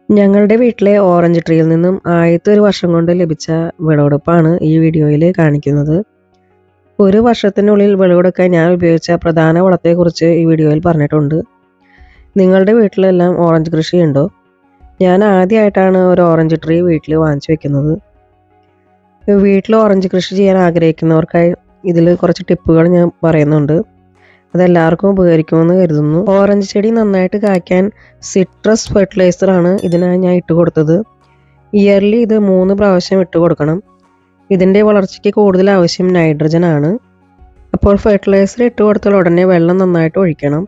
ഞങ്ങളുടെ വീട്ടിലെ ഓറഞ്ച് ട്രീയിൽ നിന്നും ആദ്യത്തെ ഒരു വർഷം കൊണ്ട് ലഭിച്ച വിളവെടുപ്പാണ് ഈ വീഡിയോയിൽ കാണിക്കുന്നത്. ഒരു വർഷത്തിനുള്ളിൽ വിളവെടുക്കാൻ ഞാൻ ഉപയോഗിച്ച പ്രധാന വളത്തെക്കുറിച്ച് ഈ വീഡിയോയിൽ പറഞ്ഞിട്ടുണ്ട്. നിങ്ങളുടെ വീട്ടിലെല്ലാം ഓറഞ്ച് കൃഷിയുണ്ടോ? ഞാൻ ആദ്യമായിട്ടാണ് ഒരു ഓറഞ്ച് ട്രീ വീട്ടിൽ വാങ്ങിച്ചു വെക്കുന്നത്. വീട്ടിൽ ഓറഞ്ച് കൃഷി ചെയ്യാൻ ആഗ്രഹിക്കുന്നവർക്കായി ഇതിൽ കുറച്ച് ടിപ്പുകൾ ഞാൻ പറയുന്നുണ്ട്. അതെല്ലാവർക്കും ഉപകരിക്കുമെന്ന് കരുതുന്നു. ഓറഞ്ച് ചെടി നന്നായിട്ട് കായ്ക്കാൻ സിട്രസ് ഫെർട്ടിലൈസറാണ് ഇതിനായി ഞാൻ ഇട്ട് കൊടുത്തത്. ഇയർലി ഇത് 3 പ്രാവശ്യം ഇട്ട് കൊടുക്കണം. ഇതിൻ്റെ വളർച്ചയ്ക്ക് കൂടുതൽ ആവശ്യം നൈട്രജൻ ആണ്. അപ്പോൾ ഫെർട്ടിലൈസർ ഇട്ട് കൊടുത്താൽ ഉടനെ വെള്ളം നന്നായിട്ട് ഒഴിക്കണം.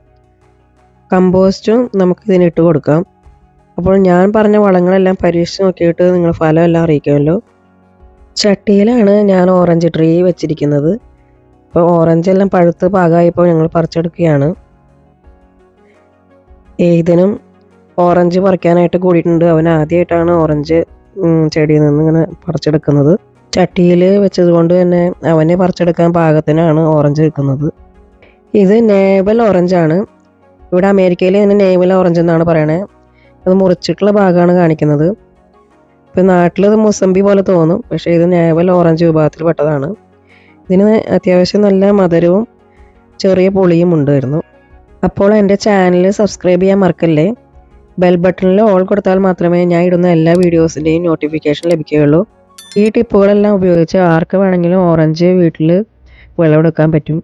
കമ്പോസ്റ്റും നമുക്ക് ഇതിന് ഇട്ട് കൊടുക്കാം. അപ്പോൾ ഞാൻ പറഞ്ഞ വളങ്ങളെല്ലാം പരീക്ഷിച്ച് നോക്കിയിട്ട് നിങ്ങൾ ഫലമെല്ലാം അറിയിക്കുമല്ലോ. ചട്ടിയിലാണ് ഞാൻ ഓറഞ്ച് ട്രീ വെച്ചിരിക്കുന്നത്. ഇപ്പോൾ ഓറഞ്ച് എല്ലാം പഴുത്ത് പാകമായപ്പോൾ ഞങ്ങൾ പറിച്ചെടുക്കുകയാണ്. ഏതിനും ഓറഞ്ച് പറിക്കാനായിട്ട് കൂടിയിട്ടുണ്ട്. അവൻ ആദ്യമായിട്ടാണ് ഓറഞ്ച് ചെടിയിൽ നിന്ന് ഇങ്ങനെ പറിച്ചെടുക്കുന്നത്. ചട്ടിയിൽ വെച്ചത് കൊണ്ട് തന്നെ അവനെ പറിച്ചെടുക്കാൻ പാകത്തിനാണ് ഓറഞ്ച് വെക്കുന്നത്. ഇത് നേവൽ ഓറഞ്ചാണ്. ഇവിടെ അമേരിക്കയിൽ ഇതിന് നേവൽ ഓറഞ്ച് എന്നാണ് പറയണേ. അത് മുറിച്ചിട്ടുള്ള ഭാഗമാണ് കാണിക്കുന്നത്. ഇപ്പം നാട്ടിലത് മുസമ്പി പോലെ തോന്നും, പക്ഷേ ഇത് നേവൽ ഓറഞ്ച് വിഭാഗത്തിൽ പെട്ടതാണ്. ഇതിന് അത്യാവശ്യം നല്ല മധുരവും ചെറിയ പുളിയും ഉണ്ടായിരുന്നു. അപ്പോൾ എൻ്റെ ചാനൽ സബ്സ്ക്രൈബ് ചെയ്യാൻ മറക്കല്ലേ. ബെൽ ബട്ടണിൽ ഓൾ കൊടുത്താൽ മാത്രമേ ഞാൻ ഇടുന്ന എല്ലാ വീഡിയോസിൻ്റെയും നോട്ടിഫിക്കേഷൻ ലഭിക്കുകയുള്ളൂ. ഈ ടിപ്പുകളെല്ലാം ഉപയോഗിച്ച് ആർക്ക് വേണമെങ്കിലും ഓറഞ്ച് വീട്ടിൽ വിളവെടുക്കാൻ പറ്റും.